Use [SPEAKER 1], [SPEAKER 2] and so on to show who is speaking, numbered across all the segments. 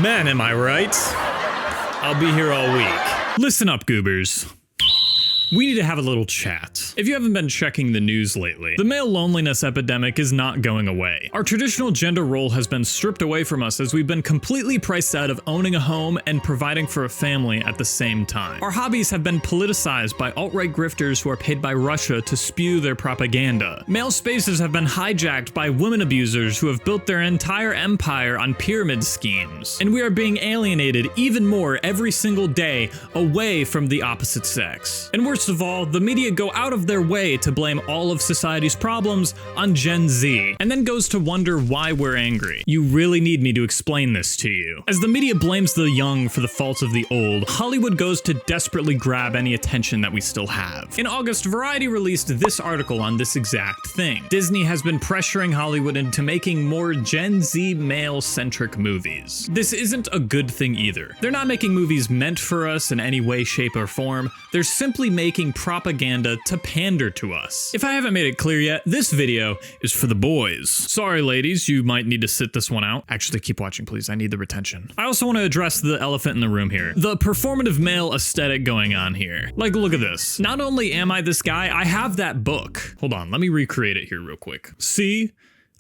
[SPEAKER 1] Man, am I right? I'll be here all week. Listen up, goobers. We need to have a little chat. If you haven't been checking the news lately, the male loneliness epidemic is not going away. Our traditional gender role has been stripped away from us as we've been completely priced out of owning a home and providing for a family at the same time. Our hobbies have been politicized by alt-right grifters who are paid by Russia to spew their propaganda. Male spaces have been hijacked by women abusers who have built their entire empire on pyramid schemes. And we are being alienated even more every single day away from the opposite sex. And worst of all, the media go out of their way to blame all of society's problems on Gen Z, and then goes to wonder why we're angry. You really need me to explain this to you. As the media blames the young for the faults of the old, Hollywood goes to desperately grab any attention that we still have. In August, Variety released this article on this exact thing. Disney has been pressuring Hollywood into making more Gen Z male-centric movies. This isn't a good thing either. They're not making movies meant for us in any way, shape, or form. They're simply making propaganda to pander to us. If I haven't made it clear yet, this video is for the boys. Sorry ladies, you might need to sit this one out. Actually, keep watching please, I need the retention. I also want to address the elephant in the room here. The performative male aesthetic going on here. Like, look at this. Not only am I this guy, I have that book. Hold on, let me recreate it here real quick. See?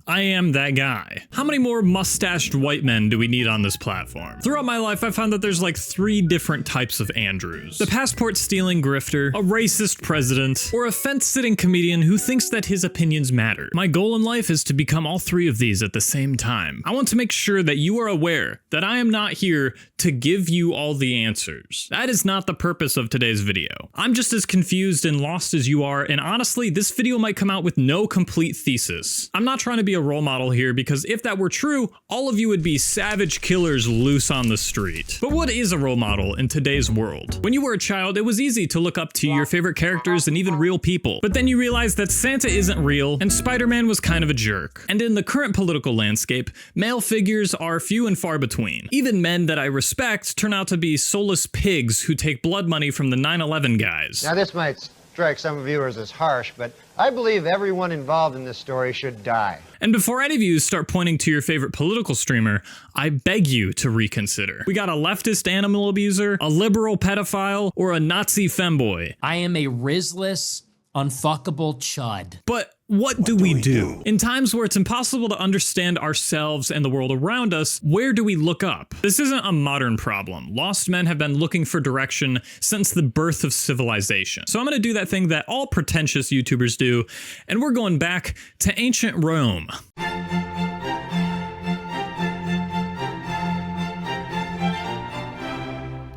[SPEAKER 1] I am that guy. How many more mustached white men do we need on this platform? Throughout my life, I found that there's like 3 different types of Andrews. The passport-stealing grifter, a racist president, or a fence-sitting comedian who thinks that his opinions matter. My goal in life is to become all 3 of these at the same time. I want to make sure that you are aware that I am not here to give you all the answers. That is not the purpose of today's video. I'm just as confused and lost as you are, and honestly, this video might come out with no complete thesis. I'm not trying to be a role model here, because if that were true, all of you would be savage killers loose on the street. But what is a role model in today's world? When you were a child, it was easy to look up to your favorite characters and even real people. But then you realized that Santa isn't real, and Spider-Man was kind of a jerk. And in the current political landscape, male figures are few and far between. Even men that I respect turn out to be soulless pigs who take blood money from the 9/11 guys.
[SPEAKER 2] Now this might strike some viewers as harsh, but I believe everyone involved in this story should die.
[SPEAKER 1] And before any of you start pointing to your favorite political streamer, I beg you to reconsider. We got a leftist animal abuser, a liberal pedophile, or a Nazi femboy.
[SPEAKER 3] I am a rizless, unfuckable chud.
[SPEAKER 1] But what do we do? In times where it's impossible to understand ourselves and the world around us, where do we look up? This isn't a modern problem. Lost men have been looking for direction since the birth of civilization. So I'm gonna do that thing that all pretentious YouTubers do, and we're going back to ancient Rome.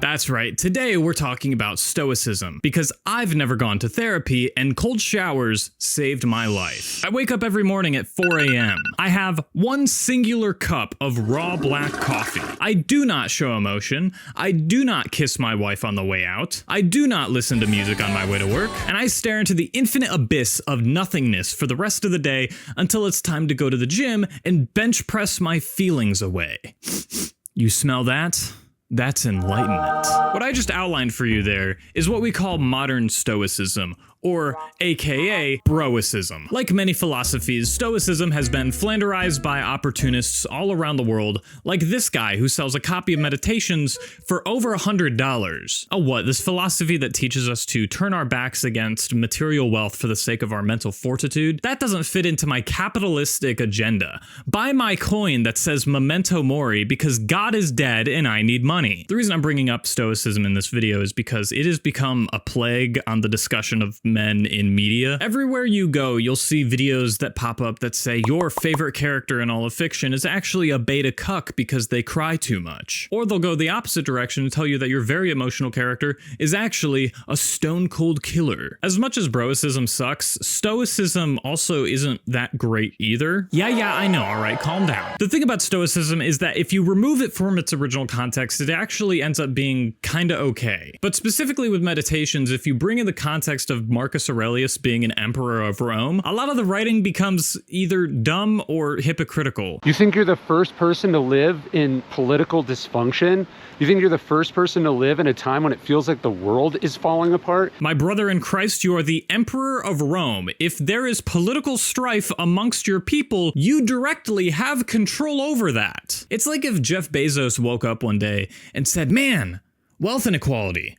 [SPEAKER 1] That's right, today we're talking about Stoicism, because I've never gone to therapy and cold showers saved my life. I wake up every morning at 4 a.m. I have one singular cup of raw black coffee. I do not show emotion. I do not kiss my wife on the way out. I do not listen to music on my way to work. And I stare into the infinite abyss of nothingness for the rest of the day until it's time to go to the gym and bench press my feelings away. You smell that? That's enlightenment. What I just outlined for you there is what we call modern Stoicism, or aka Broicism. Like many philosophies, Stoicism has been flanderized by opportunists all around the world, like this guy who sells a copy of Meditations for over $100. Oh what, this philosophy that teaches us to turn our backs against material wealth for the sake of our mental fortitude? That doesn't fit into my capitalistic agenda. Buy my coin that says Memento Mori because God is dead and I need money. The reason I'm bringing up Stoicism in this video is because it has become a plague on the discussion of men in media. Everywhere you go, you'll see videos that pop up that say your favorite character in all of fiction is actually a beta cuck because they cry too much. Or they'll go the opposite direction and tell you that your very emotional character is actually a stone cold killer. As much as Broicism sucks, Stoicism also isn't that great either. Yeah, I know, alright, calm down. The thing about Stoicism is that if you remove it from its original context, it actually ends up being kinda okay. But specifically with Meditations, if you bring in the context of Marcus Aurelius being an emperor of Rome, a lot of the writing becomes either dumb or hypocritical.
[SPEAKER 4] You think you're the first person to live in political dysfunction? You think you're the first person to live in a time when it feels like the world is falling apart?
[SPEAKER 1] My brother in Christ, you are the emperor of Rome. If there is political strife amongst your people, you directly have control over that. It's like if Jeff Bezos woke up one day and said, man, wealth inequality.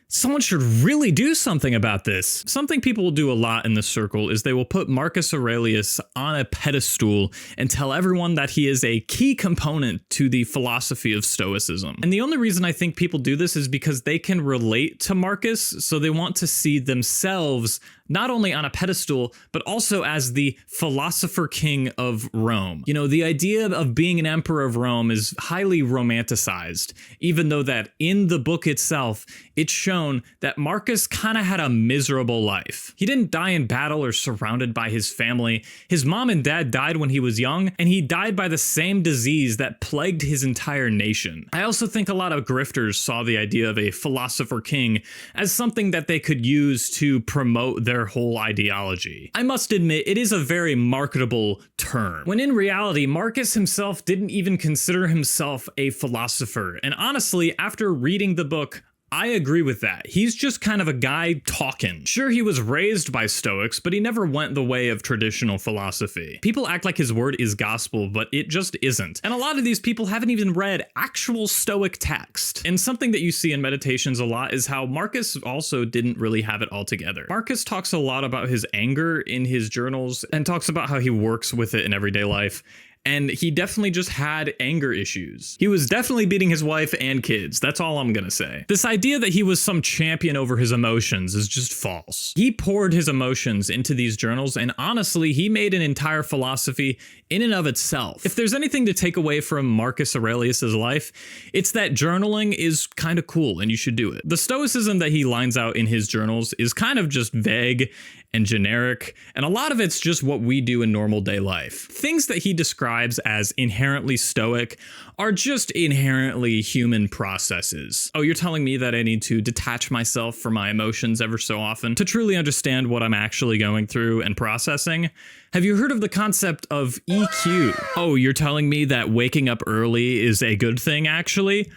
[SPEAKER 1] Someone should really do something about this. Something people will do a lot in this circle is they will put Marcus Aurelius on a pedestal and tell everyone that he is a key component to the philosophy of Stoicism. And the only reason I think people do this is because they can relate to Marcus, so they want to see themselves not only on a pedestal, but also as the philosopher king of Rome. You know, the idea of being an emperor of Rome is highly romanticized, even though that in the book itself, it's shown that Marcus kind of had a miserable life. He didn't die in battle or surrounded by his family. His mom and dad died when he was young, and he died by the same disease that plagued his entire nation. I also think a lot of grifters saw the idea of a philosopher king as something that they could use to promote their whole ideology. I must admit, it is a very marketable term, when in reality, Marcus himself didn't even consider himself a philosopher. And honestly, after reading the book, I agree with that. He's just kind of a guy talking. Sure, he was raised by Stoics, but he never went the way of traditional philosophy. People act like his word is gospel, but it just isn't. And a lot of these people haven't even read actual Stoic text. And something that you see in Meditations a lot is how Marcus also didn't really have it all together. Marcus talks a lot about his anger in his journals and talks about how he works with it in everyday life. And he definitely just had anger issues. He was definitely beating his wife and kids. That's all I'm gonna say. This idea that he was some champion over his emotions is just false. He poured his emotions into these journals, and honestly, he made an entire philosophy in and of itself. If there's anything to take away from Marcus Aurelius's life, it's that journaling is kind of cool and you should do it. The stoicism that he lines out in his journals is kind of just vague and generic, and a lot of it's just what we do in normal day life. Things that he describes as inherently stoic are just inherently human processes. Oh, you're telling me that I need to detach myself from my emotions ever so often to truly understand what I'm actually going through and processing? Have you heard of the concept of EQ? Oh, you're telling me that waking up early is a good thing, actually?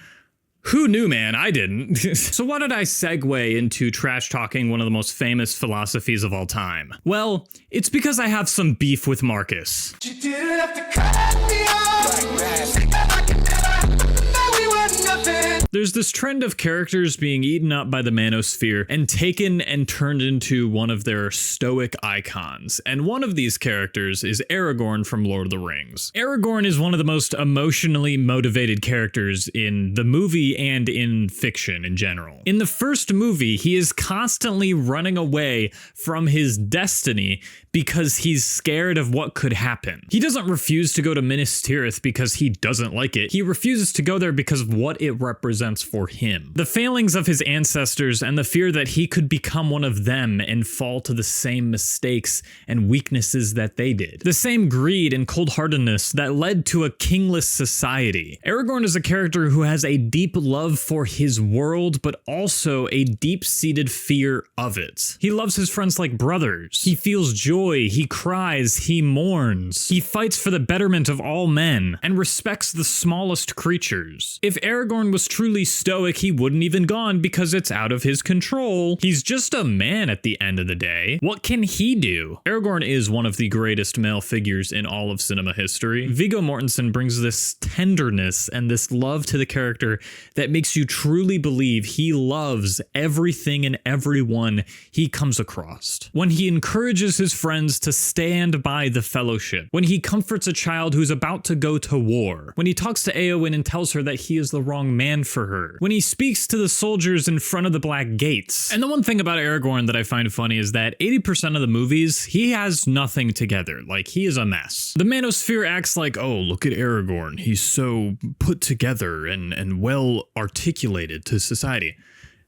[SPEAKER 1] Who knew, man? I didn't. So why did I segue into trash talking one of the most famous philosophies of all time? Well, it's because I have some beef with Marcus.
[SPEAKER 5] You didn't have to cut me off. We were nothing.
[SPEAKER 1] There's this trend of characters being eaten up by the manosphere and taken and turned into one of their stoic icons. And one of these characters is Aragorn from Lord of the Rings. Aragorn is one of the most emotionally motivated characters in the movie and in fiction in general. In the first movie, he is constantly running away from his destiny because he's scared of what could happen. He doesn't refuse to go to Minas Tirith because he doesn't like it. He refuses to go there because of what it represents for him. The failings of his ancestors and the fear that he could become one of them and fall to the same mistakes and weaknesses that they did. The same greed and cold-heartedness that led to a kingless society. Aragorn is a character who has a deep love for his world, but also a deep-seated fear of it. He loves his friends like brothers. He feels joy, he cries, he mourns. He fights for the betterment of all men and respects the smallest creatures. If Aragorn was truly stoic, he wouldn't even gone because it's out of his control. He's just a man at the end of the day. What can he do? Aragorn is one of the greatest male figures in all of cinema history. Viggo Mortensen brings this tenderness and this love to the character that makes you truly believe he loves everything and everyone he comes across. When he encourages his friends to stand by the fellowship, when he comforts a child who's about to go to war, when he talks to Eowyn and tells her that he is the wrong man for her, when he speaks to the soldiers in front of the Black Gates. And the one thing about Aragorn that I find funny is that 80% of the movies, he has nothing together. Like, he is a mess. The manosphere acts like, oh, look at Aragorn. He's so put together and well articulated to society.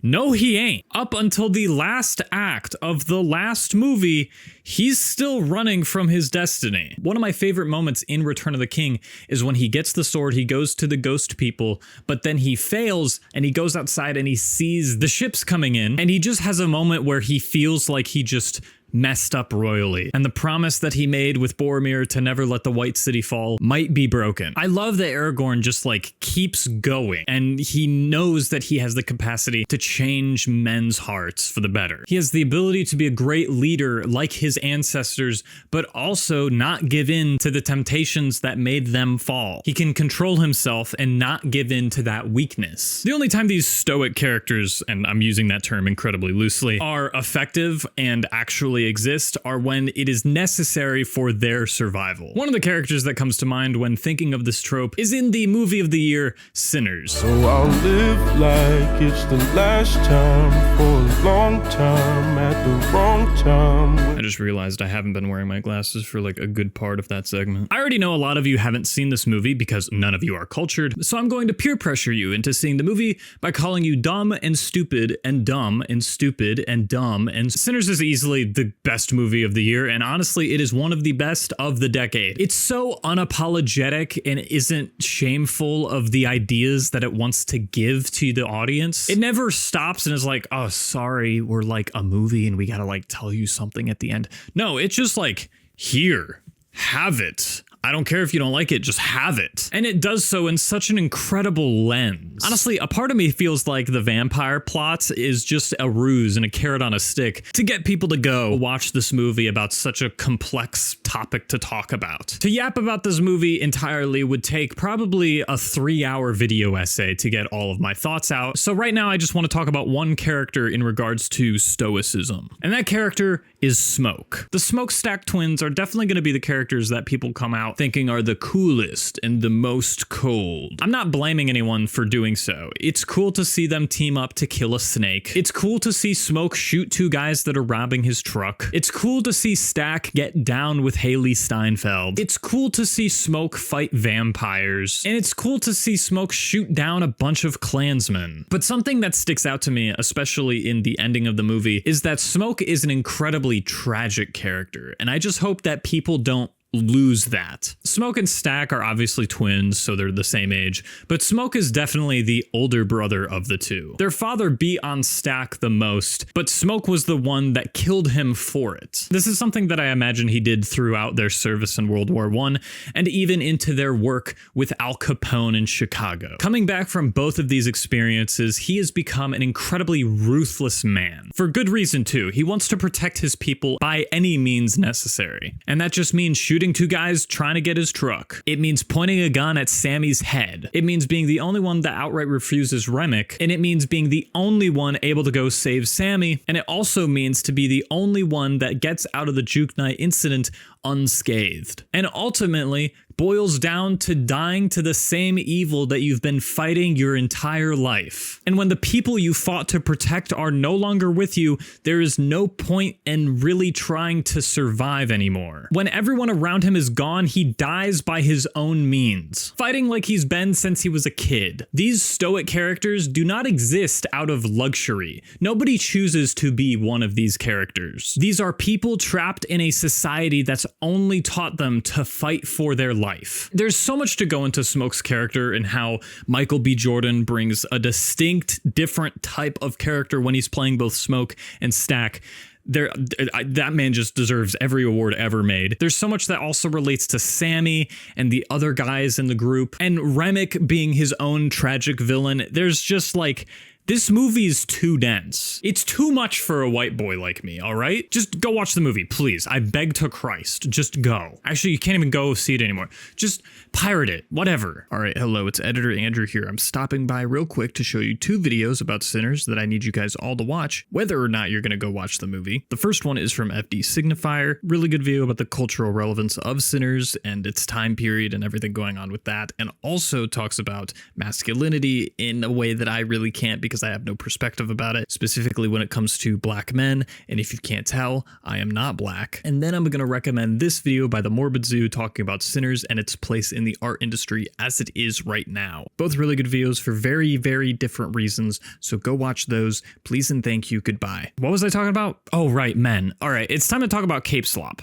[SPEAKER 1] No, he ain't. Up until the last act of the last movie, he's still running from his destiny. One of my favorite moments in Return of the King is when he gets the sword, he goes to the ghost people, but then he fails and he goes outside and he sees the ships coming in, and he just has a moment where he feels like he just messed up royally, and the promise that he made with Boromir to never let the White City fall might be broken. I love that Aragorn just like keeps going, and he knows that he has the capacity to change men's hearts for the better. He has the ability to be a great leader like his ancestors, but also not give in to the temptations that made them fall. He can control himself and not give in to that weakness. The only time these stoic characters, and I'm using that term incredibly loosely, are effective and actually exist are when it is necessary for their survival. One of the characters that comes to mind when thinking of this trope is in the movie of the year, Sinners.
[SPEAKER 6] So I'll live like it's the last time for a long time at the wrong time.
[SPEAKER 1] I just realized I haven't been wearing my glasses for like a good part of that segment. I already know a lot of you haven't seen this movie because none of you are cultured, so I'm going to peer pressure you into seeing the movie by calling you dumb and stupid and dumb and stupid and dumb. And Sinners is easily the best movie of the year, and honestly, it is one of the best of the decade. It's so unapologetic and isn't shameful of the ideas that it wants to give to the audience. It never stops and is like, oh, sorry, we're like a movie and we gotta like tell you something at the end. No, it's just like, here, have it. I don't care if you don't like it, just have it. And it does so in such an incredible lens. Honestly, a part of me feels like the vampire plot is just a ruse and a carrot on a stick to get people to go watch this movie about such a complex topic to talk about. To yap about this movie entirely would take probably a 3-hour video essay to get all of my thoughts out. So right now I just want to talk about one character in regards to Stoicism. And that character is Smoke. The Smokestack twins are definitely going to be the characters that people come out thinking are the coolest and the most cold. I'm not blaming anyone for doing so. It's cool to see them team up to kill a snake. It's cool to see Smoke shoot 2 guys that are robbing his truck. It's cool to see Stack get down with Haley Steinfeld. It's cool to see Smoke fight vampires. And it's cool to see Smoke shoot down a bunch of Klansmen. But something that sticks out to me, especially in the ending of the movie, is that Smoke is an incredibly tragic character. And I just hope that people don't lose that. Smoke and Stack are obviously twins, so they're the same age, but Smoke is definitely the older brother of the two. Their father beat on Stack the most, but Smoke was the one that killed him for it. This is something that I imagine he did throughout their service in World War I, and even into their work with Al Capone in Chicago. Coming back from both of these experiences, he has become an incredibly ruthless man. For good reason too. He wants to protect his people by any means necessary. And that just means shooting 2 guys trying to get his truck. It means pointing a gun at Sammy's head. It means being the only one that outright refuses Remick. And it means being the only one able to go save Sammy. And it also means to be the only one that gets out of the Juke Night incident unscathed. And ultimately boils down to dying to the same evil that you've been fighting your entire life. And when the people you fought to protect are no longer with you, there is no point in really trying to survive anymore. When everyone around him is gone, he dies by his own means, fighting like he's been since he was a kid. These stoic characters do not exist out of luxury. Nobody chooses to be one of these characters. These are people trapped in a society that's only taught them to fight for their life. There's so much to go into Smoke's character and how Michael B. Jordan brings a distinct, different type of character when he's playing both Smoke and Stack. That man just deserves every award ever made. There's so much that also relates to Sammy and the other guys in the group, and Remick being his own tragic villain. There's just like, this movie is too dense. It's too much for a white boy like me, all right? Just go watch the movie, please. I beg to Christ. Just go. Actually, you can't even go see it anymore. Just pirate it, whatever. All right, hello, it's Editor Andrew here. I'm stopping by real quick to show you 2 videos about Sinners that I need you guys all to watch, whether or not you're gonna go watch the movie. The first one is from FD Signifier. Really good video about the cultural relevance of Sinners and its time period and everything going on with that, and also talks about masculinity in a way that I really can't, because because I have no perspective about it, specifically when it comes to black men. And if you can't tell, I am not black. And then I'm going to recommend this video by The Morbid Zoo talking about Sinners and its place in the art industry as it is right now. Both really good videos for very, very different reasons. So go watch those. Please and thank you. Goodbye. What was I talking about? Oh, right, men. All right, it's time to talk about Cape Slop.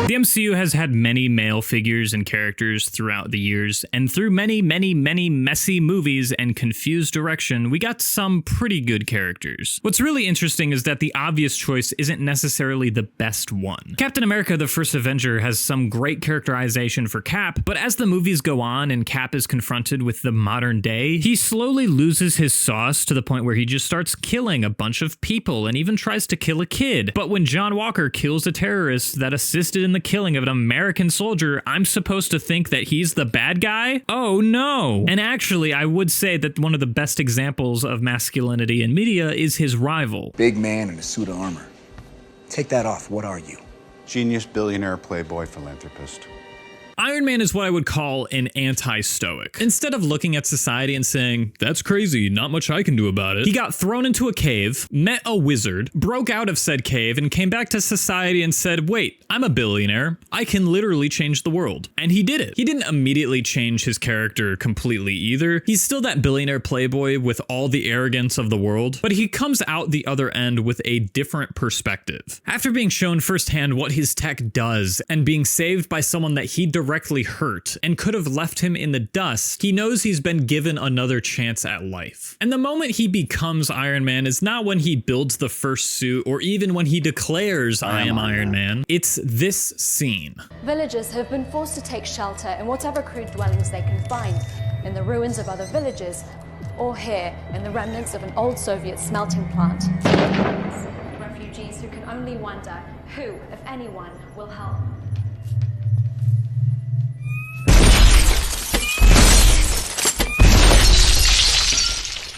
[SPEAKER 1] The MCU has had many male figures and characters throughout the years, and through many messy movies and confused direction, we got some pretty good characters. What's really interesting is that the obvious choice isn't necessarily the best one. Captain America: The First Avenger has some great characterization for Cap, but as the movies go on and Cap is confronted with the modern day, he slowly loses his sauce to the point where he just starts killing a bunch of people and even tries to kill a kid. But when John Walker kills a terrorist that assisted in the killing of an American soldier, I'm supposed to think that he's the bad guy? Oh no! And actually, I would say that one of the best examples of masculinity in media is his rival.
[SPEAKER 7] Big man in a suit of armor. Take that off. What are you?
[SPEAKER 8] Genius, billionaire, playboy, philanthropist.
[SPEAKER 1] Iron Man is what I would call an anti-stoic. Instead of looking at society and saying, that's crazy, not much I can do about it, he got thrown into a cave, met a wizard, broke out of said cave, and came back to society and said, wait, I'm a billionaire. I can literally change the world. And he did it. He didn't immediately change his character completely either. He's still that billionaire playboy with all the arrogance of the world, but he comes out the other end with a different perspective. After being shown firsthand what his tech does and being saved by someone that he directly hurt and could have left him in the dust, he knows he's been given another chance at life. And the moment he becomes Iron Man is not when he builds the first suit or even when he declares I am Iron Man. It's this scene.
[SPEAKER 9] Villagers have been forced to take shelter in whatever crude dwellings they can find, in the ruins of other villages, or here in the remnants of an old Soviet smelting plant. Refugees who can only wonder who, if anyone, will help.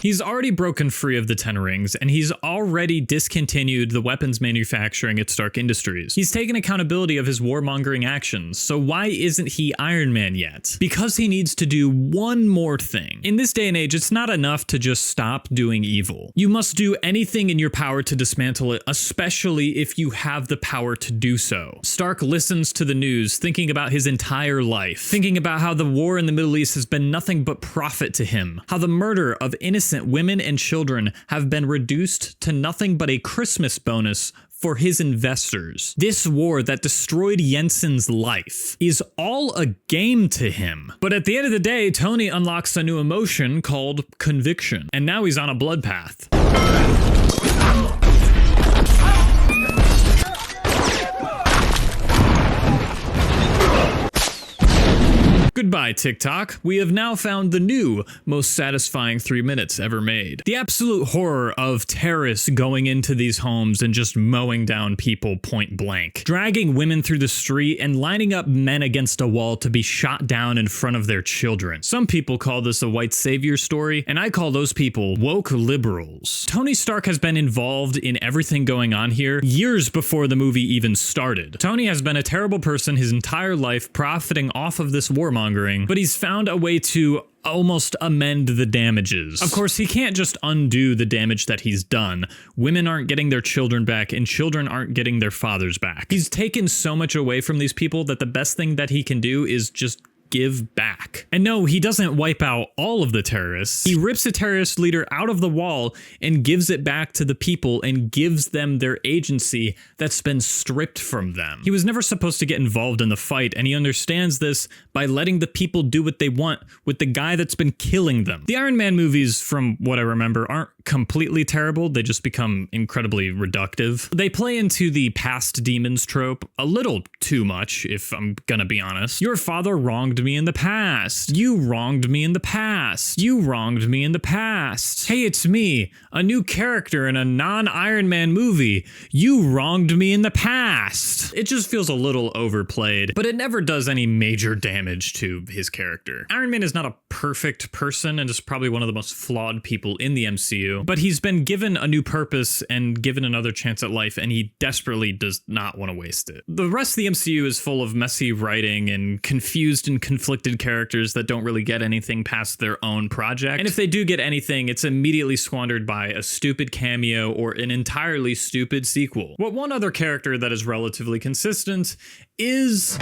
[SPEAKER 1] He's already broken free of the Ten Rings, and he's already discontinued the weapons manufacturing at Stark Industries. He's taken accountability of his warmongering actions, so why isn't he Iron Man yet? Because he needs to do one more thing. In this day and age, it's not enough to just stop doing evil. You must do anything in your power to dismantle it, especially if you have the power to do so. Stark listens to the news, thinking about his entire life, thinking about how the war in the Middle East has been nothing but profit to him, how the murder of innocent women and children have been reduced to nothing but a Christmas bonus for his investors. This war that destroyed Jensen's life is all a game to him. But at the end of the day, Tony unlocks a new emotion called conviction, and now he's on a blood path. Goodbye, TikTok. We have now found the new, most satisfying 3 minutes ever made. The absolute horror of terrorists going into these homes and just mowing down people point blank, dragging women through the street and lining up men against a wall to be shot down in front of their children. Some people call this a white savior story, and I call those people woke liberals. Tony Stark has been involved in everything going on here years before the movie even started. Tony has been a terrible person his entire life, profiting off of this warmongering, but he's found a way to almost amend the damages. Of course, he can't just undo the damage that he's done. Women aren't getting their children back, and children aren't getting their fathers back. He's taken so much away from these people that the best thing that he can do is just give back. And no, he doesn't wipe out all of the terrorists. He rips a terrorist leader out of the wall and gives it back to the people and gives them their agency that's been stripped from them. He was never supposed to get involved in the fight, and he understands this by letting the people do what they want with the guy that's been killing them. The Iron Man movies, from what I remember, aren't completely terrible. They just become incredibly reductive. They play into the past demons trope a little too much, if I'm gonna be honest. Your father wronged me in the past. You wronged me in the past. You wronged me in the past. Hey, it's me, a new character in a non-Iron Man movie. You wronged me in the past. It just feels a little overplayed, but it never does any major damage to his character. Iron Man is not a perfect person and is probably one of the most flawed people in the MCU, but he's been given a new purpose and given another chance at life, and he desperately does not want to waste it. The rest of the MCU is full of messy writing and confused and conflicted characters that don't really get anything past their own project. And if they do get anything, it's immediately squandered by a stupid cameo or an entirely stupid sequel. What one other character that is relatively consistent is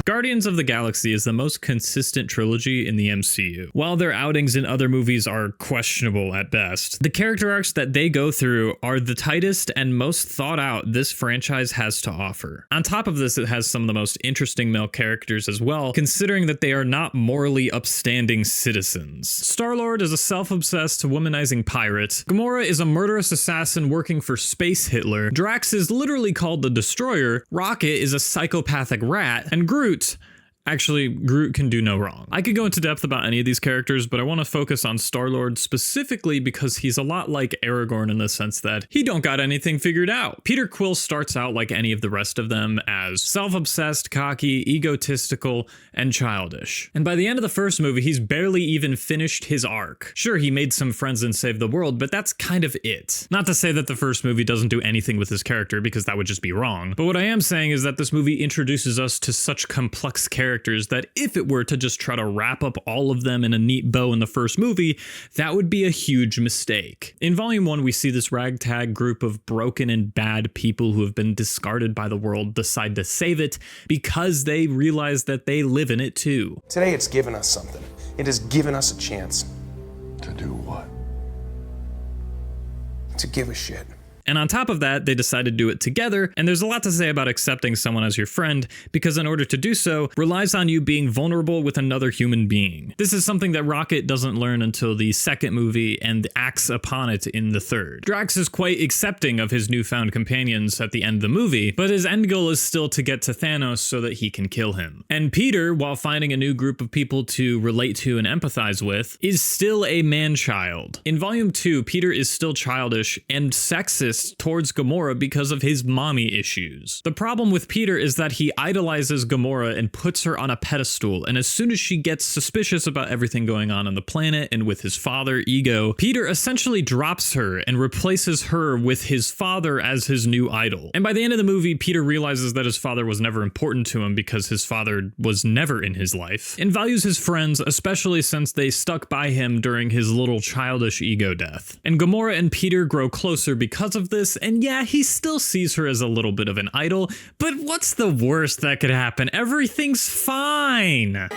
[SPEAKER 1] Guardians of the Galaxy is the most consistent trilogy in the MCU. While their outings in other movies are questionable at best, the character arcs that they go through are the tightest and most thought out this franchise has to offer. On top of this, it has some of the most interesting male characters as well, considering that they are not morally upstanding citizens. Star-Lord is a self-obsessed, womanizing pirate. Gamora is a murderous assassin working for Space Hitler. Drax is literally called the Destroyer. Rocket is a psychopathic rat. And Groot can do no wrong. I could go into depth about any of these characters, but I want to focus on Star-Lord specifically because he's a lot like Aragorn in the sense that he don't got anything figured out. Peter Quill starts out like any of the rest of them as self-obsessed, cocky, egotistical, and childish. And by the end of the first movie, he's barely even finished his arc. Sure, he made some friends and saved the world, but that's kind of it. Not to say that the first movie doesn't do anything with his character, because that would just be wrong. But what I am saying is that this movie introduces us to such complex characters that if it were to just try to wrap up all of them in a neat bow in the first movie, that would be a huge mistake. In Volume 1, we see this ragtag group of broken and bad people who have been discarded by the world decide to save it because they realize that they live in it too.
[SPEAKER 10] Today it's given us something. It has given us a chance.
[SPEAKER 8] To do what?
[SPEAKER 10] To give a shit.
[SPEAKER 1] And on top of that, they decide to do it together, and there's a lot to say about accepting someone as your friend, because in order to do so, relies on you being vulnerable with another human being. This is something that Rocket doesn't learn until the second movie and acts upon it in the third. Drax is quite accepting of his newfound companions at the end of the movie, but his end goal is still to get to Thanos so that he can kill him. And Peter, while finding a new group of people to relate to and empathize with, is still a man-child. In Volume 2, Peter is still childish and sexist towards Gamora because of his mommy issues. The problem with Peter is that he idolizes Gamora and puts her on a pedestal, and as soon as she gets suspicious about everything going on the planet and with his father, Ego, Peter essentially drops her and replaces her with his father as his new idol. And by the end of the movie, Peter realizes that his father was never important to him because his father was never in his life, and values his friends, especially since they stuck by him during his little childish ego death. And Gamora and Peter grow closer because of this, and yeah, he still sees her as a little bit of an idol, but what's the worst that could happen? Everything's fine.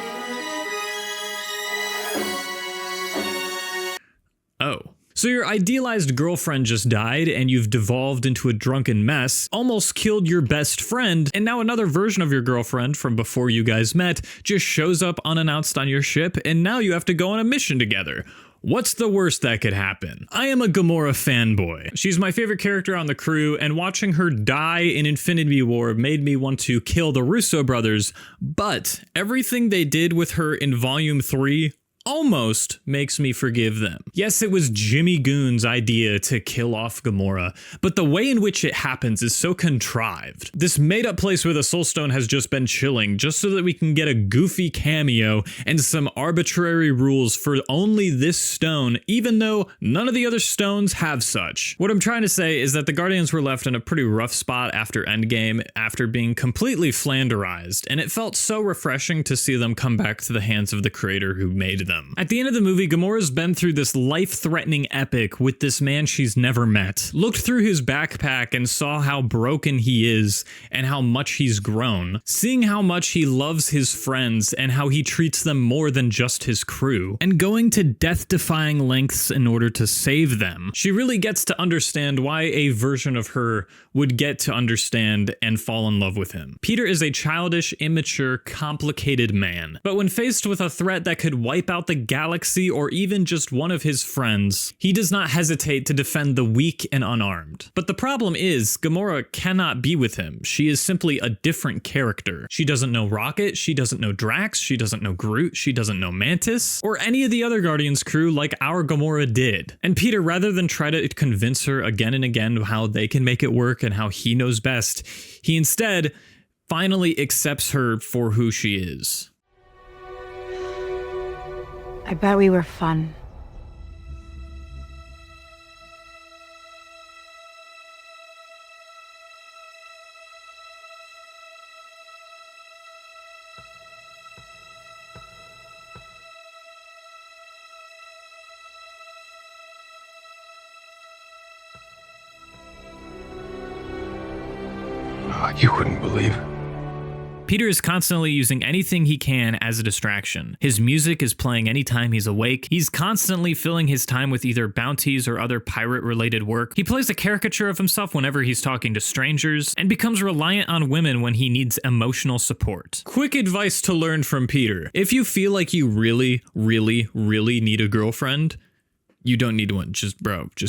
[SPEAKER 1] Oh. So your idealized girlfriend just died and you've devolved into a drunken mess, almost killed your best friend, and now another version of your girlfriend from before you guys met just shows up unannounced on your ship, and now you have to go on a mission together. What's the worst that could happen? I am a Gamora fanboy. She's my favorite character on the crew, and watching her die in Infinity War made me want to kill the Russo brothers, but everything they did with her in Volume 3 almost makes me forgive them. Yes, it was Jimmy Goon's idea to kill off Gamora, but the way in which it happens is so contrived. This made-up place where the Soul Stone has just been chilling, just so that we can get a goofy cameo and some arbitrary rules for only this stone, even though none of the other stones have such. What I'm trying to say is that the Guardians were left in a pretty rough spot after Endgame, after being completely flanderized, and it felt so refreshing to see them come back to the hands of the creator who made them. At the end of the movie, Gamora's been through this life-threatening epic with this man she's never met, looked through his backpack and saw how broken he is and how much he's grown, seeing how much he loves his friends and how he treats them more than just his crew, and going to death-defying lengths in order to save them. She really gets to understand why a version of her would get to understand and fall in love with him. Peter is a childish, immature, complicated man, but when faced with a threat that could wipe out about the galaxy or even just one of his friends, he does not hesitate to defend the weak and unarmed. But the problem is, Gamora cannot be with him. She is simply a different character. She doesn't know Rocket, she doesn't know Drax, she doesn't know Groot, she doesn't know Mantis, or any of the other Guardians crew like our Gamora did. And Peter, rather than try to convince her again and again how they can make it work and how he knows best, he instead finally accepts her for who she is.
[SPEAKER 11] I bet we were fun.
[SPEAKER 10] You wouldn't believe.
[SPEAKER 1] Peter is constantly using anything he can as a distraction. His music is playing anytime he's awake. He's constantly filling his time with either bounties or other pirate-related work. He plays a caricature of himself whenever he's talking to strangers, and becomes reliant on women when he needs emotional support. Quick advice to learn from Peter. If you feel like you really need a girlfriend, you don't need one. Just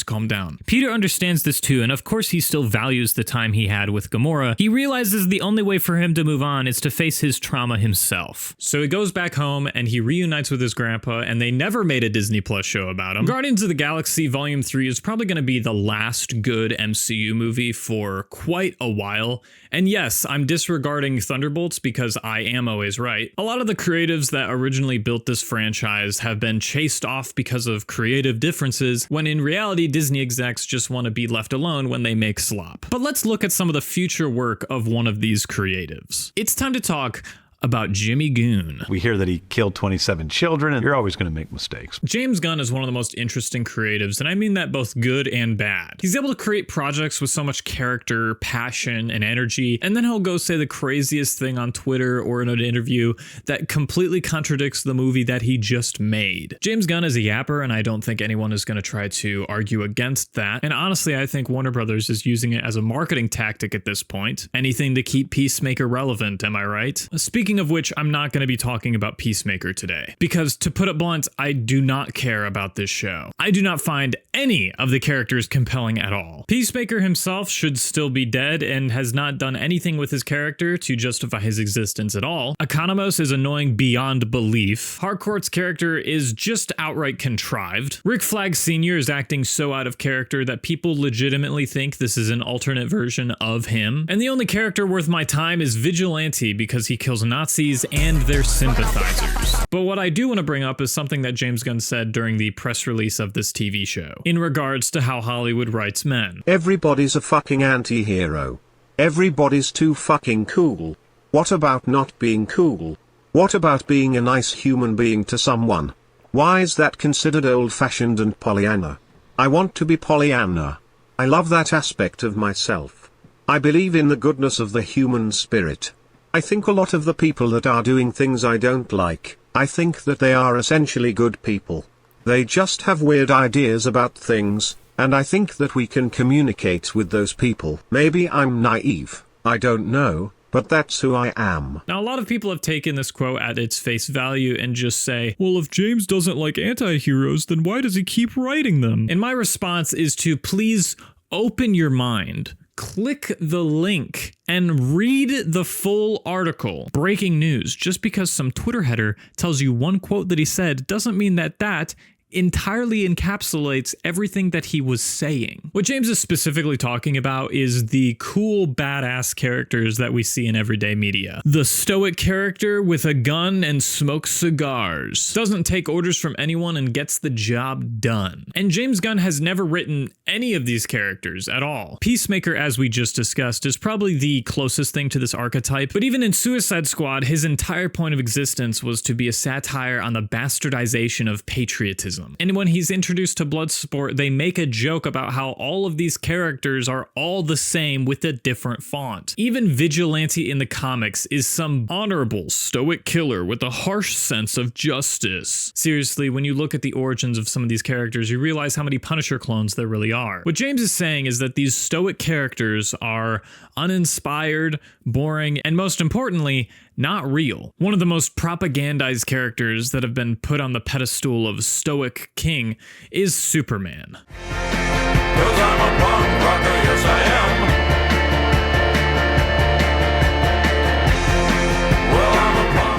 [SPEAKER 1] calm down. Peter understands this too, and of course he still values the time he had with Gamora. He realizes the only way for him to move on is to face his trauma himself. So he goes back home and he reunites with his grandpa, and they never made a Disney Plus show about him. Guardians of the Galaxy Volume 3 is probably going to be the last good MCU movie for quite a while. And yes, I'm disregarding Thunderbolts because I am always right. A lot of the creatives that originally built this franchise have been chased off because of creative differences, when in reality Disney execs just want to be left alone when they make slop. But let's look at some of the future work of one of these creatives. It's time to talk about Jimmy Goon.
[SPEAKER 12] We hear that he killed 27 children, and you're always going to make mistakes.
[SPEAKER 1] James Gunn is one of the most interesting creatives, and I mean that both good and bad. He's able to create projects with so much character, passion, and energy, and then he'll go say the craziest thing on Twitter or in an interview that completely contradicts the movie that he just made. James Gunn is a yapper, and I don't think anyone is going to try to argue against that. And honestly, I think Warner Brothers is using it as a marketing tactic at this point. Anything to keep Peacemaker relevant, am I right? Speaking of which, I'm not going to be talking about Peacemaker today, because to put it blunt, I do not care about this show. I do not find any of the characters compelling at all. Peacemaker himself should still be dead and has not done anything with his character to justify his existence at all. Economos is annoying beyond belief. Harcourt's character is just outright contrived. Rick Flag Sr. is acting so out of character that people legitimately think this is an alternate version of him. And the only character worth my time is Vigilante, because he kills Nazis and their sympathizers. But what I do want to bring up is something that James Gunn said during the press release of this TV show, in regards to how Hollywood writes men.
[SPEAKER 13] Everybody's a fucking anti-hero. Everybody's too fucking cool. What about not being cool? What about being a nice human being to someone? Why is that considered old-fashioned and Pollyanna? I want to be Pollyanna. I love that aspect of myself. I believe in the goodness of the human spirit. I think a lot of the people that are doing things I don't like, I think that they are essentially good people. They just have weird ideas about things, and I think that we can communicate with those people. Maybe I'm naive, I don't know, but that's who I am.
[SPEAKER 1] Now, a lot of people have taken this quote at its face value and just say, well, if James doesn't like anti-heroes, then why does he keep writing them? And my response is to please open your mind. Click the link and read the full article. Breaking news. Just because some Twitter header tells you one quote that he said doesn't mean that that entirely encapsulates everything that he was saying. What James is specifically talking about is the cool, badass characters that we see in everyday media. The stoic character with a gun and smokes cigars, doesn't take orders from anyone and gets the job done. And James Gunn has never written any of these characters at all. Peacemaker, as we just discussed, is probably the closest thing to this archetype, but even in Suicide Squad, his entire point of existence was to be a satire on the bastardization of patriotism. Stoicism. And when he's introduced to Bloodsport, they make a joke about how all of these characters are all the same with a different font. Even Vigilante in the comics is some honorable, stoic killer with a harsh sense of justice. Seriously, when you look at the origins of some of these characters, you realize how many Punisher clones there really are. What James is saying is that these stoic characters are uninspired, boring, and most importantly, not real. One of the most propagandized characters that have been put on the pedestal of stoic king is Superman.
[SPEAKER 5] 'Cause I'm a punk rocker, yes I am.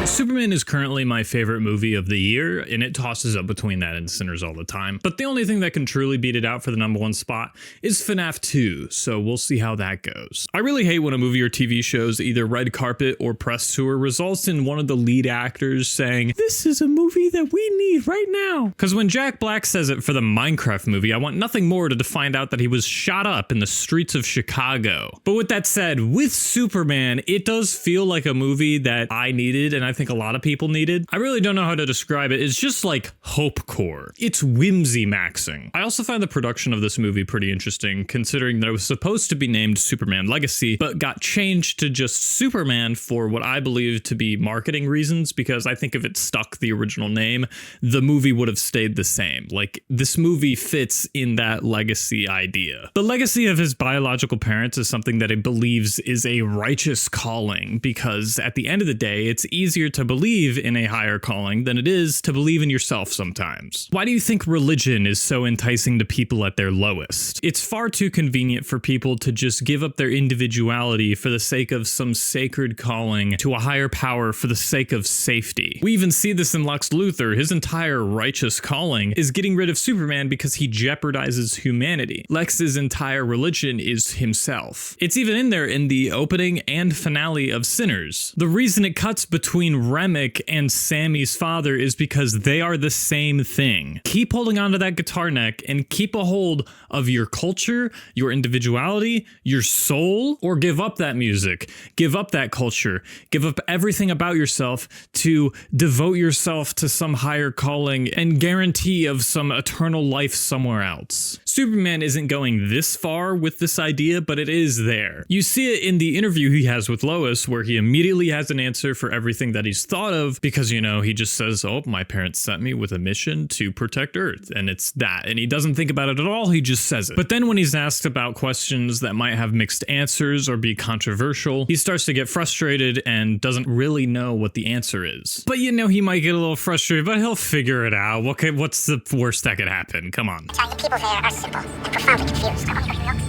[SPEAKER 1] Superman is currently my favorite movie of the year, and it tosses up between that and Sinners all the time. But the only thing that can truly beat it out for the #1 spot is FNAF 2, so we'll see how that goes. I really hate when a movie or TV show's either red carpet or press tour results in one of the lead actors saying, "This is a movie that we need right now." Because when Jack Black says it for the Minecraft movie, I want nothing more to find out that he was shot up in the streets of Chicago. But with that said, with Superman, it does feel like a movie that I needed, and I think a lot of people needed. I really don't know how to describe it. It's just like hopecore. It's whimsy maxing. I also find the production of this movie pretty interesting, considering that it was supposed to be named Superman Legacy, but got changed to just Superman for what I believe to be marketing reasons, because I think if it stuck the original name, the movie would have stayed the same. Like, this movie fits in that legacy idea. The legacy of his biological parents is something that he believes is a righteous calling, because at the end of the day, it's easier to believe in a higher calling than it is to believe in yourself sometimes. Why do you think religion is so enticing to people at their lowest? It's far too convenient for people to just give up their individuality for the sake of some sacred calling to a higher power for the sake of safety. We even see this in Lex Luthor. His entire righteous calling is getting rid of Superman because he jeopardizes humanity. Lex's entire religion is himself. It's even in there in the opening and finale of Sinners. The reason it cuts between Remick and Sammy's father is because they are the same thing. Keep holding onto that guitar neck and keep a hold of your culture, your individuality, your soul, or give up that music, give up that culture, give up everything about yourself to devote yourself to some higher calling and guarantee of some eternal life somewhere else. Superman isn't going this far with this idea, but it is there. You see it in the interview he has with Lois, where he immediately has an answer for everything that he's thought of, because, you know, he just says, oh, my parents sent me with a mission to protect Earth, and it's that. And he doesn't think about it at all, he just says it. But then when he's asked about questions that might have mixed answers or be controversial, he starts to get frustrated and doesn't really know what the answer is. But you know, he might get a little frustrated, but he'll figure it out. Okay, what's the worst that could happen? Come on.
[SPEAKER 14] The people there are simple and profoundly confused.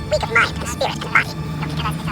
[SPEAKER 14] Weak of mind and spirit and body.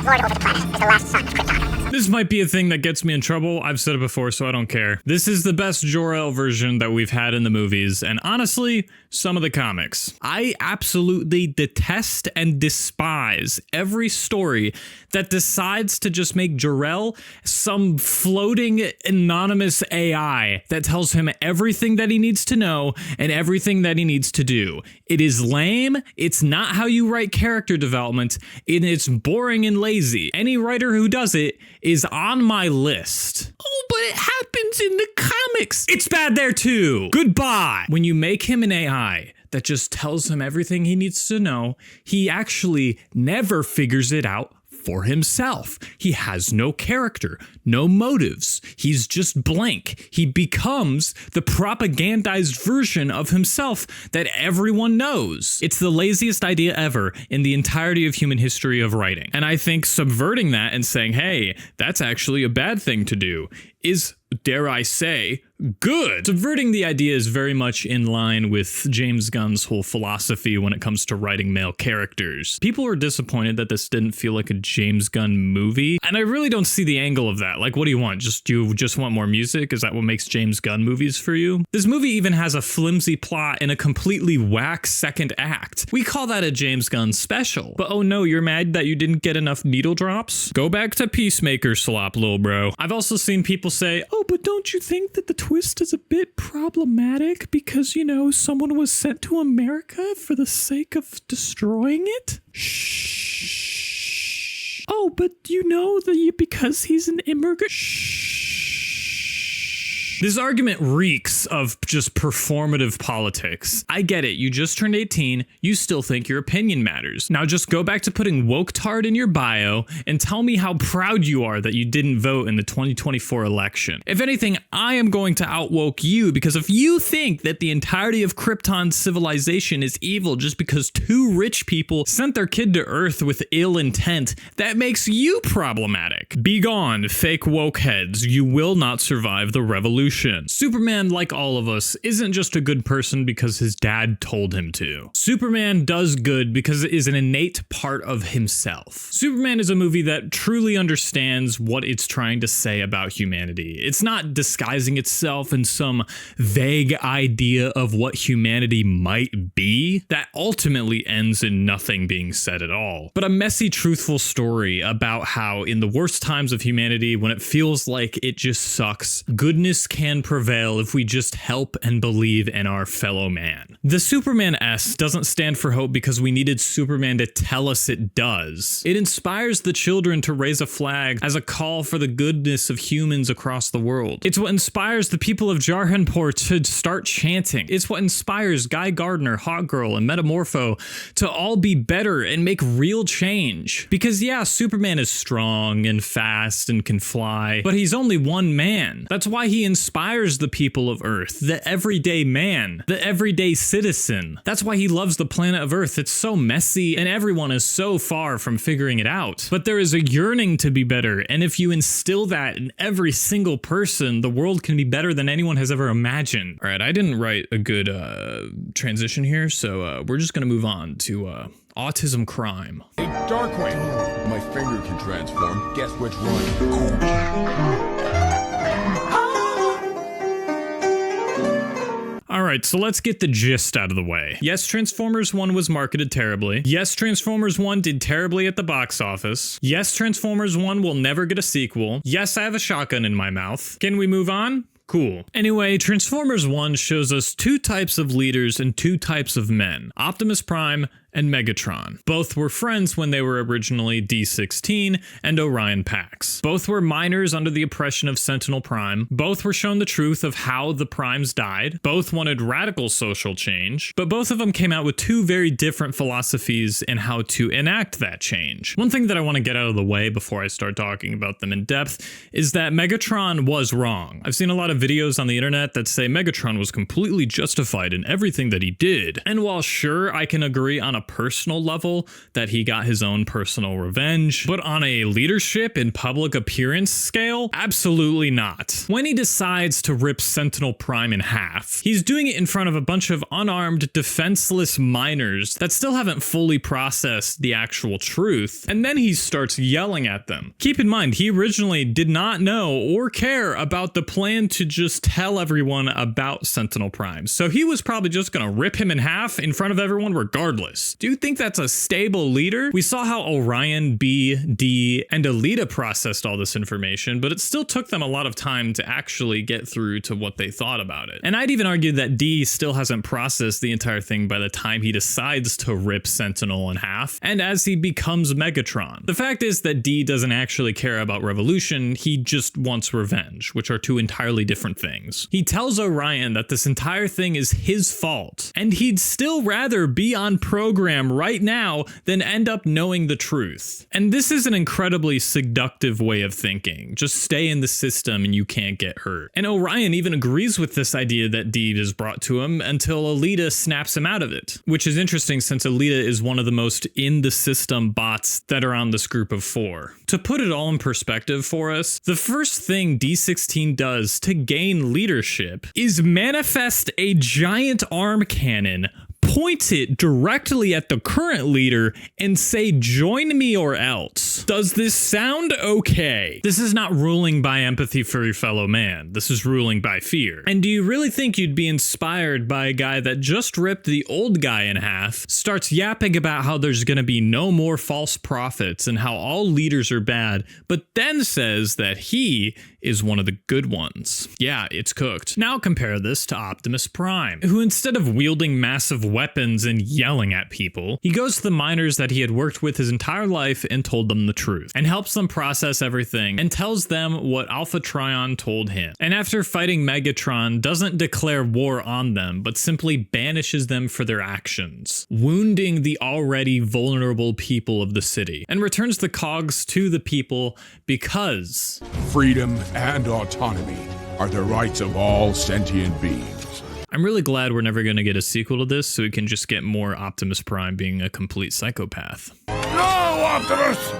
[SPEAKER 14] Lord over the planet is the last son of Krypton.
[SPEAKER 1] This might be a thing that gets me in trouble. I've said it before, so I don't care. This is the best Jor-El version that we've had in the movies, and honestly, some of the comics. I absolutely detest and despise every story that decides to just make Jor-El some floating anonymous AI that tells him everything that he needs to know and everything that he needs to do. It is lame, it's not how you write character development, and it's boring and lazy. Any writer who does it is on my list. Oh, but it happens in the comics. It's bad there too. Goodbye. When you make him an AI that just tells him everything he needs to know, he actually never figures it out for himself. He has no character, no motives. He's just blank. He becomes the propagandized version of himself that everyone knows. It's the laziest idea ever in the entirety of human history of writing. And I think subverting that and saying, hey, that's actually a bad thing to do is, dare I say, good. Subverting the idea is very much in line with James Gunn's whole philosophy when it comes to writing male characters. People are disappointed that this didn't feel like a James Gunn movie, and I really don't see the angle of that. Like, what do you want? You just want more music? Is that what makes James Gunn movies for you? This movie even has a flimsy plot and a completely whack second act. We call that a James Gunn special. But oh no, you're mad that you didn't get enough needle drops? Go back to Peacemaker slop, lil bro. I've also seen people say, oh, but don't you think that the twist is a bit problematic because, you know, someone was sent to America for the sake of destroying it? Shh. Oh, but you know that because he's an immigrant. Shh. change. This argument reeks of just performative politics. I get it, you just turned 18, you still think your opinion matters. Now just go back to putting woke-tard in your bio and tell me how proud you are that you didn't vote in the 2024 election. If anything, I am going to outwoke you, because if you think that the entirety of Krypton's civilization is evil just because two rich people sent their kid to Earth with ill intent, that makes you problematic. Be gone, fake woke heads. You will not survive the revolution. Superman, like all of us, isn't just a good person because his dad told him to. Superman does good because it is an innate part of himself. Superman is a movie that truly understands what it's trying to say about humanity. It's not disguising itself in some vague idea of what humanity might be that ultimately ends in nothing being said at all, but a messy, truthful story about how in the worst times of humanity, when it feels like it just sucks, goodness can prevail if we just help and believe in our fellow man. The Superman S doesn't stand for hope because we needed Superman to tell us it does. It inspires the children to raise a flag as a call for the goodness of humans across the world. It's what inspires the people of Jarhanpur to start chanting. It's what inspires Guy Gardner, Hawkgirl, and Metamorpho to all be better and make real change. Because yeah, Superman is strong and fast and can fly, but he's only one man. That's why he inspires the people of Earth, the everyday man, the everyday citizen. That's why he loves the planet of Earth. It's so messy and everyone is so far from figuring it out. But there is a yearning to be better, and if you instill that in every single person, the world can be better than anyone has ever imagined. All right, I didn't write a good transition here, so we're just gonna move on to autism crime.
[SPEAKER 15] Hey, Darkwing! My finger can transform. Guess which one?
[SPEAKER 1] Alright, so let's get the gist out of the way. Yes, Transformers 1 was marketed terribly. Yes, Transformers 1 did terribly at the box office. Yes, Transformers 1 will never get a sequel. Yes, I have a shotgun in my mouth. Can we move on? Cool. Anyway, Transformers 1 shows us two types of leaders and two types of men, Optimus Prime and Megatron. Both were friends when they were originally D16 and Orion Pax. Both were minors under the oppression of Sentinel Prime. Both were shown the truth of how the Primes died. Both wanted radical social change, but both of them came out with two very different philosophies in how to enact that change. One thing that I want to get out of the way before I start talking about them in depth is that Megatron was wrong. I've seen a lot of videos on the internet that say Megatron was completely justified in everything that he did. And while sure, I can agree on a personal level that he got his own personal revenge, but on a leadership and public appearance scale, absolutely not. When he decides to rip Sentinel Prime in half, he's doing it in front of a bunch of unarmed, defenseless minors that still haven't fully processed the actual truth, and then he starts yelling at them. Keep in mind, he originally did not know or care about the plan to just tell everyone about Sentinel Prime, so he was probably just gonna rip him in half in front of everyone regardless. Do you think that's a stable leader? We saw how Orion, B, D, and Alita processed all this information, but it still took them a lot of time to actually get through to what they thought about it. And I'd even argue that D still hasn't processed the entire thing by the time he decides to rip Sentinel in half, and as he becomes Megatron. The fact is that D doesn't actually care about revolution, he just wants revenge, which are two entirely different things. He tells Orion that this entire thing is his fault, and he'd still rather be on program right now than end up knowing the truth. And this is an incredibly seductive way of thinking. Just stay in the system and you can't get hurt. And Orion even agrees with this idea that Deed is brought to him until Alita snaps him out of it, which is interesting since Alita is one of the most in the system bots that are on this group of 4. To put it all in perspective for us, the first thing D16 does to gain leadership is manifest a giant arm cannon, point it directly at the current leader, and say, "Join me or else." Does this sound okay? This is not ruling by empathy for your fellow man. This is ruling by fear. And do you really think you'd be inspired by a guy that just ripped the old guy in half, starts yapping about how there's gonna be no more false prophets and how all leaders are bad, but then says that he is one of the good ones. Yeah, it's cooked. Now compare this to Optimus Prime, who instead of wielding massive weapons and yelling at people, he goes to the miners that he had worked with his entire life and told them the truth, and helps them process everything and tells them what Alpha Trion told him. And after fighting Megatron, doesn't declare war on them, but simply banishes them for their actions, wounding the already vulnerable people of the city, and returns the cogs to the people because
[SPEAKER 15] freedom and autonomy are the rights of all sentient beings.
[SPEAKER 1] I'm really glad we're never going to get a sequel to this, so we can just get more Optimus Prime being a complete psychopath.
[SPEAKER 15] No, Optimus!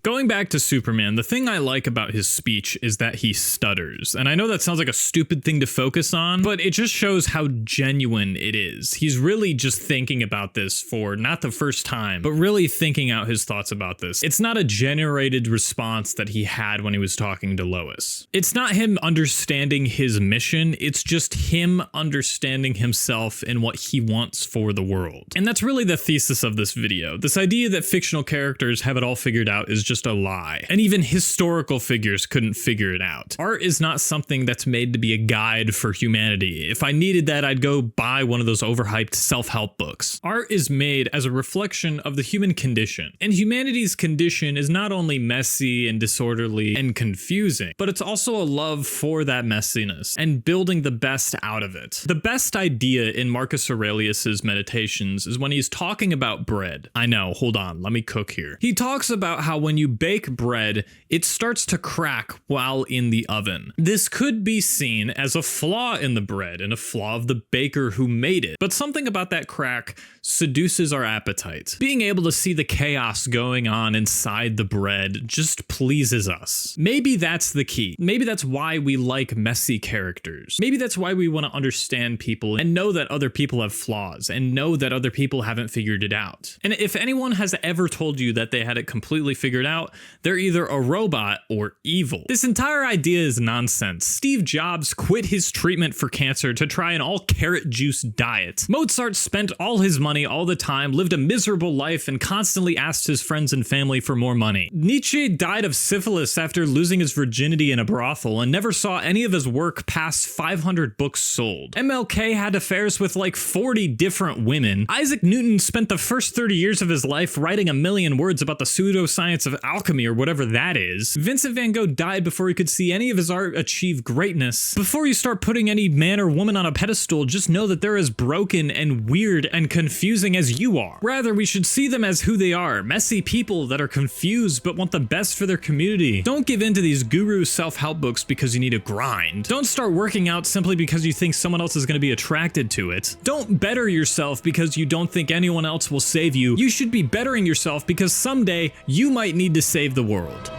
[SPEAKER 1] Going back to Superman, the thing I like about his speech is that he stutters. And I know that sounds like a stupid thing to focus on, but it just shows how genuine it is. He's really just thinking about this for not the first time, but really thinking out his thoughts about this. It's not a generated response that he had when he was talking to Lois. It's not him understanding his mission, it's just him understanding himself and what he wants for the world. And that's really the thesis of this video. This idea that fictional characters have it all figured out is just a lie. And even historical figures couldn't figure it out. Art is not something that's made to be a guide for humanity. If I needed that, I'd go buy one of those overhyped self-help books. Art is made as a reflection of the human condition. And humanity's condition is not only messy and disorderly and confusing, but it's also a love for that messiness and building the best out of it. The best idea in Marcus Aurelius's Meditations is when he's talking about bread. I know, hold on, let me cook here. He talks about how when you bake bread, it starts to crack while in the oven. This could be seen as a flaw in the bread and a flaw of the baker who made it, but something about that crack seduces our appetite. Being able to see the chaos going on inside the bread just pleases us. Maybe that's the key. Maybe that's why we like messy characters. Maybe that's why we want to understand people and know that other people have flaws and know that other people haven't figured it out. And if anyone has ever told you that they had it completely figured out, they're either a robot or evil. This entire idea is nonsense. Steve Jobs quit his treatment for cancer to try an all carrot juice diet. Mozart spent all his money all the time, lived a miserable life, and constantly asked his friends and family for more money. Nietzsche died of syphilis after losing his virginity in a brothel and never saw any of his work past 500 books sold. MLK had affairs with like 40 different women. Isaac Newton spent the first 30 years of his life writing a million words about the pseudoscience of alchemy or whatever that is. Vincent van Gogh died before he could see any of his art achieve greatness. Before you start putting any man or woman on a pedestal, just know that they're as broken and weird and confusing as you are. Rather, we should see them as who they are, messy people that are confused but want the best for their community. Don't give in to these guru self-help books because you need a grind. Don't start working out simply because you think someone else is going to be attracted to it. Don't better yourself because you don't think anyone else will save you. You should be bettering yourself because someday you might need to save the world.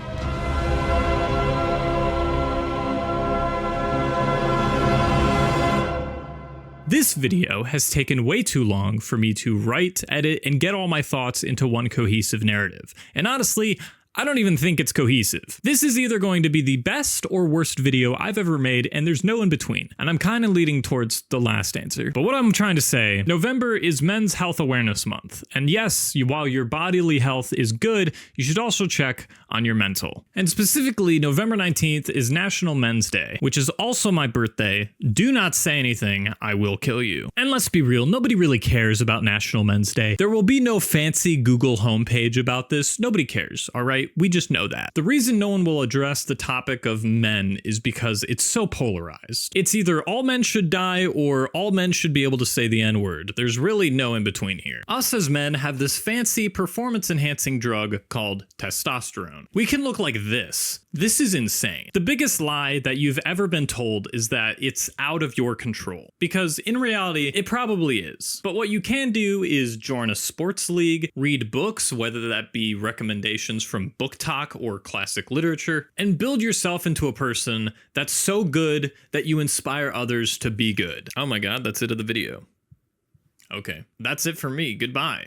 [SPEAKER 1] This video has taken way too long for me to write, edit, and get all my thoughts into one cohesive narrative. And honestly, I don't even think it's cohesive. This is either going to be the best or worst video I've ever made, and there's no in between. And I'm kind of leaning towards the last answer. But what I'm trying to say, November is Men's Health Awareness Month. And yes, while your bodily health is good, you should also check on your mental. And specifically, November 19th is National Men's Day, which is also my birthday. Do not say anything, I will kill you. And let's be real, nobody really cares about National Men's Day. There will be no fancy Google homepage about this. Nobody cares, all right? We just know that. The reason no one will address the topic of men is because it's so polarized. It's either all men should die or all men should be able to say the N-word. There's really no in between here. Us as men have this fancy performance-enhancing drug called testosterone. We can look like this. This is insane. The biggest lie that you've ever been told is that it's out of your control. Because in reality, it probably is. But what you can do is join a sports league, read books, whether that be recommendations from Book Talk or classic literature, and build yourself into a person that's so good that you inspire others to be good. Oh my god, that's it of the video. Okay, that's it for me. Goodbye.